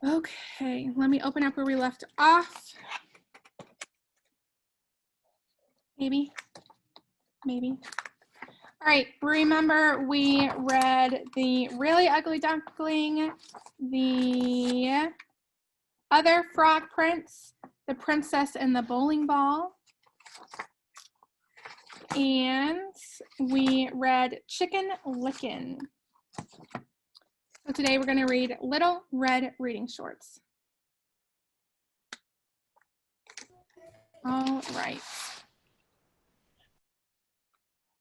Okay, let me open up where we left off. Maybe. All right, remember we read The Really Ugly Duckling, The Other Frog Prince, The Princess and the Bowling Ball, and we read Chicken Lickin'. So today we're going to read Little Red Reading Shorts. All right.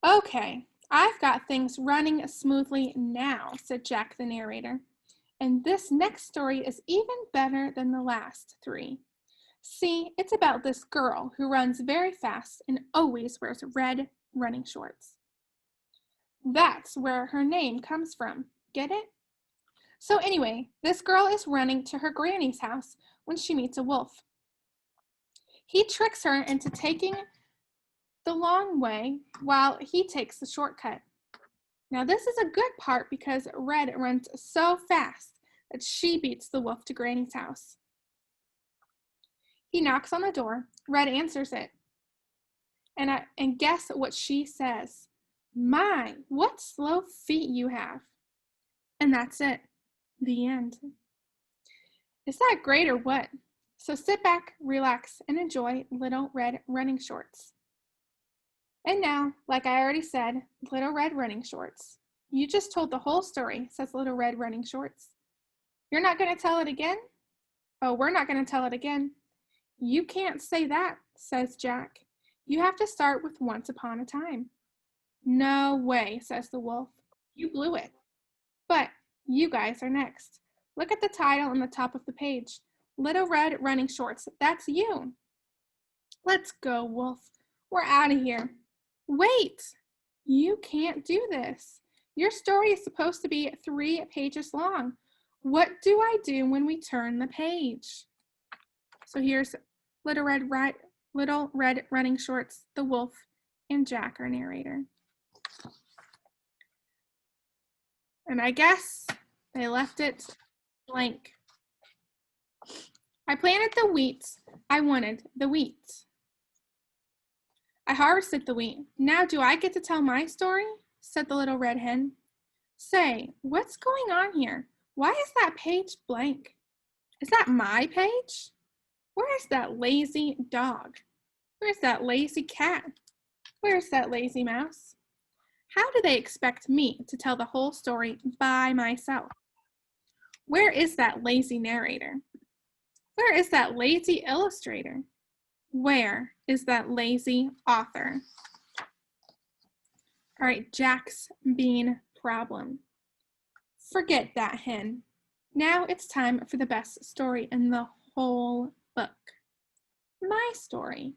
Okay, I've got things running smoothly now, said Jack the narrator. And this next story is even better than the last three. See, it's about this girl who runs very fast and always wears red running shorts. That's where her name comes from. Get it? So anyway, this girl is running to her granny's house when she meets a wolf. He tricks her into taking the long way while he takes the shortcut. Now this is a good part because Red runs so fast that she beats the wolf to Granny's house. He knocks on the door. Red answers it. And guess what she says? My, what slow feet you have. And that's it. The end. Is that great or what? So sit back, relax, and enjoy Little Red Running Shorts. And now, like I already said, Little Red Running Shorts. You just told the whole story, says Little Red Running Shorts. You're not going to tell it again? Oh, we're not going to tell it again. You can't say that, says Jack. You have to start with Once Upon a Time. No way, says the wolf. You blew it. But you guys are next. Look at the title on the top of the page. Little Red Running Shorts. That's you. Let's go, wolf. We're out of here. Wait! You can't do this. Your story is supposed to be 3 pages long. What do I do when we turn the page? So here's Little Red Running Shorts, the wolf, and Jack, our narrator. And I guess they left it blank. I planted the wheat. I wanted the wheat. I harvested the wheat. Now do I get to tell my story? Said the little red hen. Say, what's going on here? Why is that page blank? Is that my page? Where's that lazy dog? Where's that lazy cat? Where's that lazy mouse? How do they expect me to tell the whole story by myself? Where is that lazy narrator? Where is that lazy illustrator? Where is that lazy author? All right, Jack's bean problem. Forget that, hen. Now it's time for the best story in the whole book. My story.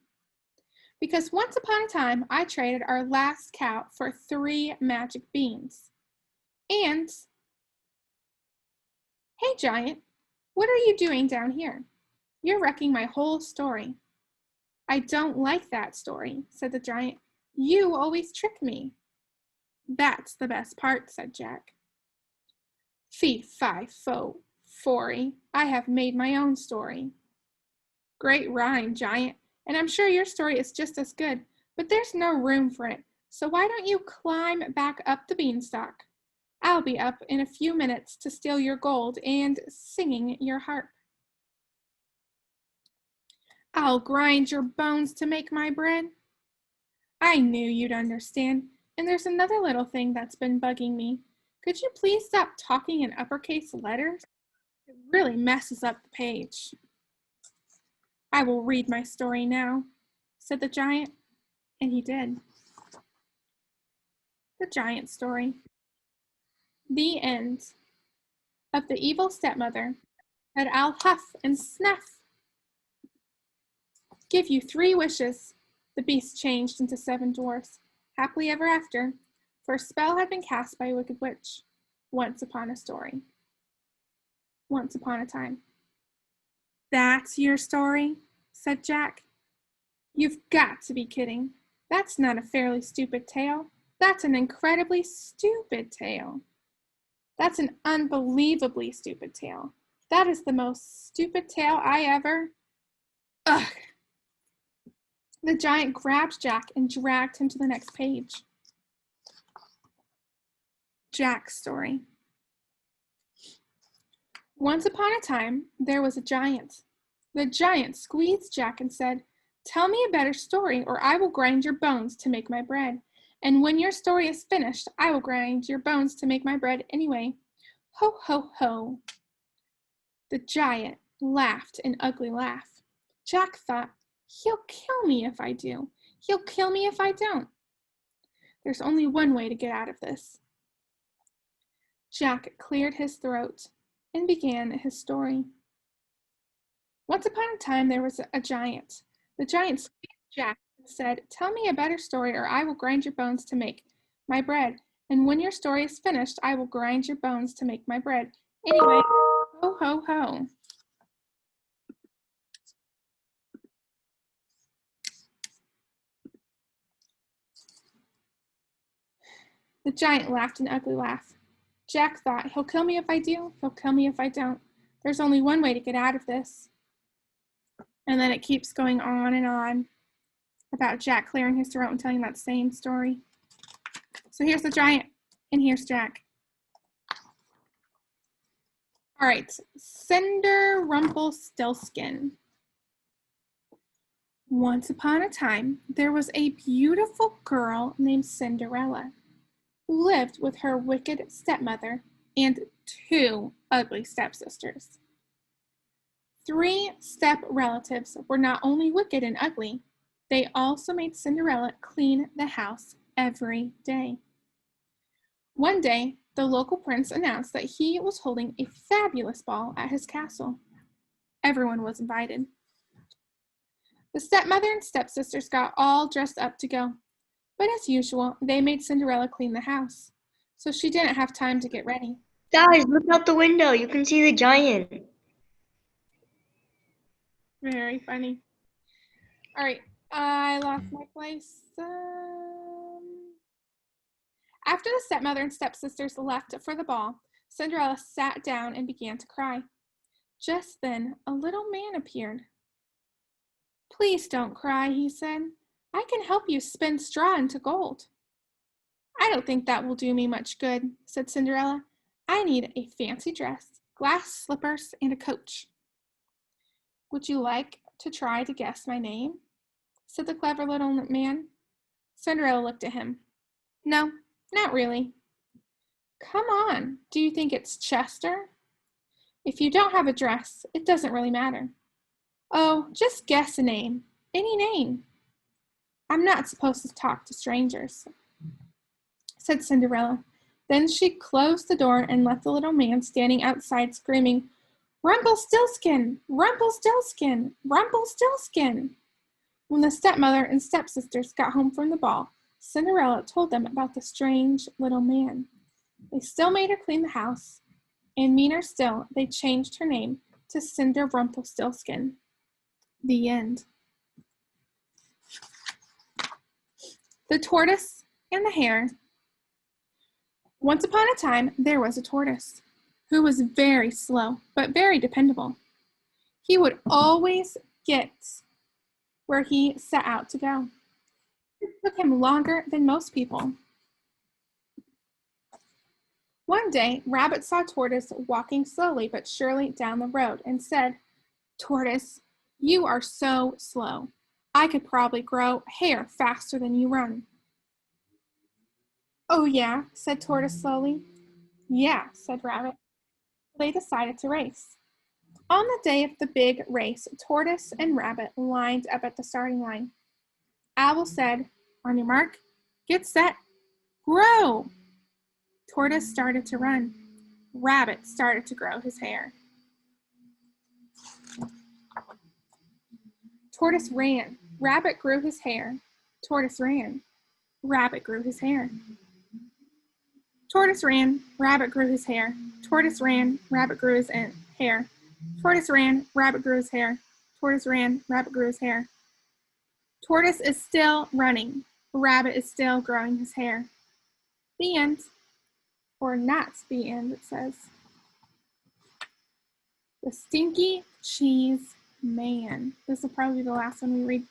Because once upon a time, I traded our last cow for 3 magic beans. And, hey, Giant, what are you doing down here? You're wrecking my whole story. I don't like that story, said the Giant. You always trick me. That's the best part, said Jack. Fee, fi, fo, fory, I have made my own story. Great rhyme, Giant, and I'm sure your story is just as good, but there's no room for it, so why don't you climb back up the beanstalk? I'll be up in a few minutes to steal your gold and singing your harp. I'll grind your bones to make my bread. I knew you'd understand, and there's another little thing that's been bugging me. Could you please stop talking in uppercase letters? It really messes up the page. I will read my story now, said the Giant, and he did. The Giant Story. The end. Of the evil stepmother, that I'll huff and snuff. Give you 3 wishes. The beast changed into 7 dwarfs, happily ever after, for a spell had been cast by a wicked witch. Once upon a story. Once upon a time. That's your story? Said Jack. You've got to be kidding. That's not a fairly stupid tale. That's an incredibly stupid tale. That's an unbelievably stupid tale. That is the most stupid tale I ever... Ugh. The giant grabbed Jack and dragged him to the next page. Jack's story. Once upon a time, there was a giant. The giant squeezed Jack and said, "Tell me a better story, or I will grind your bones to make my bread. And when your story is finished, I will grind your bones to make my bread anyway. Ho, ho, ho." The giant laughed an ugly laugh. Jack thought, "He'll kill me if I do. He'll kill me if I don't. There's only one way to get out of this." Jack cleared his throat and began his story. Once upon a time, there was a giant. The giant squeezed Jack and said, "Tell me a better story, or I will grind your bones to make my bread. And when your story is finished, I will grind your bones to make my bread. Anyway, ho, ho, ho." The giant laughed an ugly laugh. Jack thought, "He'll kill me if I do. He'll kill me if I don't. There's only one way to get out of this." And then it keeps going on and on about Jack clearing his throat and telling that same story. So here's the giant, and here's Jack. All right, Cinder Rumpelstiltskin. Once upon a time, there was a beautiful girl named Cinderella who lived with her wicked stepmother and 2 ugly stepsisters. 3 step-relatives were not only wicked and ugly, they also made Cinderella clean the house every day. One day, the local prince announced that he was holding a fabulous ball at his castle. Everyone was invited. The stepmother and stepsisters got all dressed up to go, but as usual, they made Cinderella clean the house, so she didn't have time to get ready. Guys, look out the window. You can see the giant. Very funny. All right, I lost my place. After the stepmother and stepsisters left for the ball, Cinderella sat down and began to cry. Just then, a little man appeared. "Please don't cry," he said. "I can help you spin straw into gold." "I don't think that will do me much good," said Cinderella. "I need a fancy dress, glass slippers, and a coach." "Would you like to try to guess my name?" said the clever little man. Cinderella looked at him. "No, not really." "Come on, do you think it's Chester?" "If you don't have a dress, it doesn't really matter." "Oh, just guess a name. Any name." "I'm not supposed to talk to strangers," said Cinderella. Then she closed the door and left the little man standing outside screaming, "Rumpelstiltskin! Rumpelstiltskin! Rumpelstiltskin!" When the stepmother and stepsisters got home from the ball, Cinderella told them about the strange little man. They still made her clean the house, and meaner still, they changed her name to Cinder Rumpelstiltskin. The end. The Tortoise and the Hare. Once upon a time, there was a tortoise who was very slow, but very dependable. He would always get where he set out to go. It took him longer than most people. One day, Rabbit saw Tortoise walking slowly but surely down the road and said, "Tortoise, you are so slow. I could probably grow hair faster than you run." "Oh yeah," said Tortoise slowly. "Yeah," said Rabbit. They decided to race. On the day of the big race, Tortoise and Rabbit lined up at the starting line. Owl said, "On your mark, get set, grow." Tortoise started to run. Rabbit started to grow his hair. Tortoise ran. Rabbit grew his hair. Tortoise ran. Rabbit grew his hair. Tortoise ran. Rabbit grew his hair. Tortoise ran. Rabbit grew his hair. Tortoise ran. Rabbit grew his hair. Tortoise ran. Rabbit grew his hair. Tortoise is still running. Rabbit is still growing his hair. The end. Or not the end, it says. The Stinky Cheese Man. This will probably be the last one we read.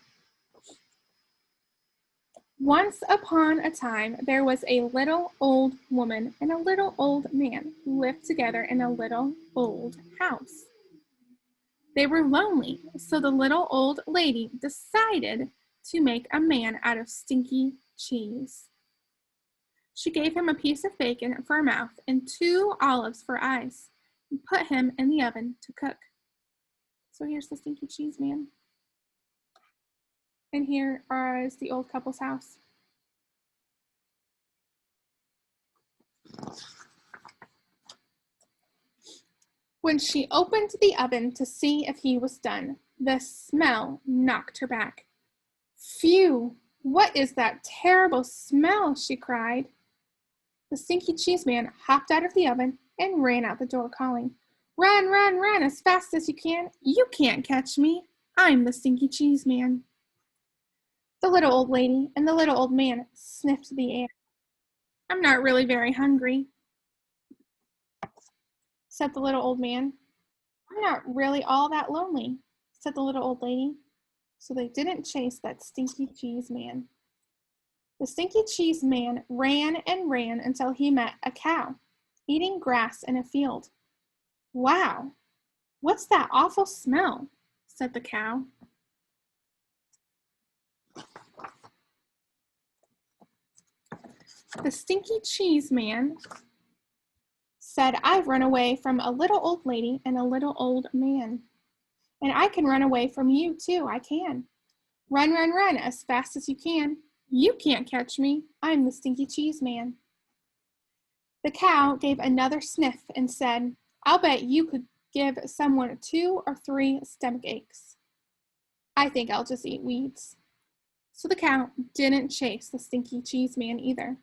Once upon a time, there was a little old woman and a little old man who lived together in a little old house. They were lonely, so the little old lady decided to make a man out of stinky cheese. She gave him a piece of bacon for a mouth and 2 olives for eyes and put him in the oven to cook. So here's the Stinky Cheese Man. And here is the old couple's house. When she opened the oven to see if he was done, the smell knocked her back. Phew, what is that terrible smell? She cried. The Stinky Cheese Man hopped out of the oven and ran out the door calling, Run, run, run as fast as you can. You can't catch me. I'm the Stinky Cheese Man. The little old lady and the little old man sniffed the air. I'm not really very hungry, said the little old man. I'm not really all that lonely, said the little old lady. So they didn't chase that Stinky Cheese Man. The Stinky Cheese Man ran and ran until he met a cow eating grass in a field. Wow, what's that awful smell? Said the cow. The Stinky Cheese Man said, I've run away from a little old lady and a little old man. And I can run away from you too, I can. Run, run, run as fast as you can. You can't catch me. I'm the Stinky Cheese Man. The cow gave another sniff and said, I'll bet you could give someone 2 or 3 stomach aches. I think I'll just eat weeds. So the cow didn't chase the Stinky Cheese Man either.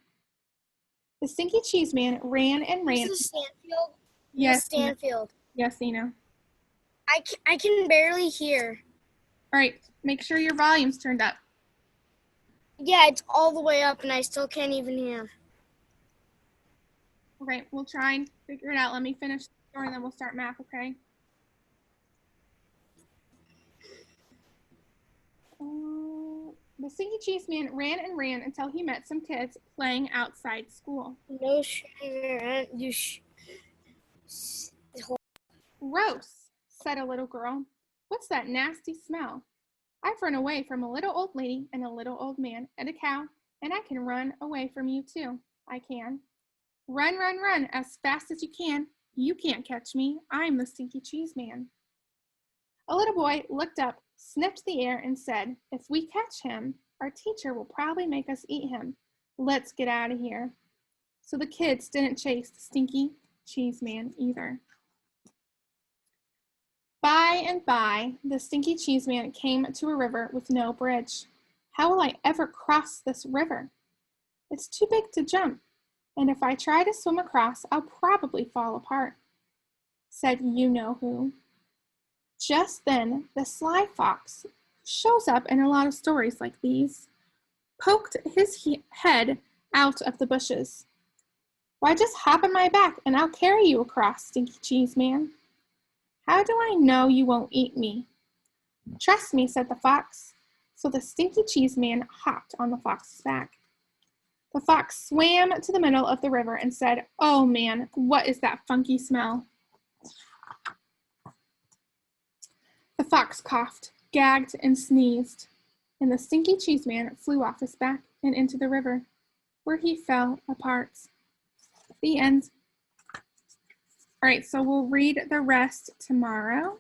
The Stinky Cheese Man ran and ran. This is Stanfield. Yes, Stanfield. Yes, Nina. I can barely hear. All right, make sure your volume's turned up. Yeah, it's all the way up and I still can't even hear. Okay, we'll try and figure it out. Let me finish the story and then we'll start math, okay? The Stinky Cheese Man ran and ran until he met some kids playing outside school. No sugar. Gross, said a little girl. What's that nasty smell? I've run away from a little old lady and a little old man and a cow, and I can run away from you too. I can. Run, run, run as fast as you can. You can't catch me. I'm the Stinky Cheese Man. A little boy looked up, sniffed the air, and said, If we catch him, our teacher will probably make us eat him. Let's get out of here. So the kids didn't chase the Stinky Cheese Man either. By and by, the Stinky Cheese Man came to a river with no bridge. How will I ever cross this river? It's too big to jump, and if I try to swim across, I'll probably fall apart, said you-know-who. Just then, the sly fox shows up in a lot of stories like these, poked his head out of the bushes. Why, just hop on my back and I'll carry you across, Stinky Cheese Man. How do I know you won't eat me? Trust me, said the fox. So the Stinky Cheese Man hopped on the fox's back. The fox swam to the middle of the river and said, Oh man, what is that funky smell? The fox coughed, gagged, and sneezed, and the Stinky Cheese Man flew off his back and into the river, where he fell apart. The end. All right, so we'll read the rest tomorrow.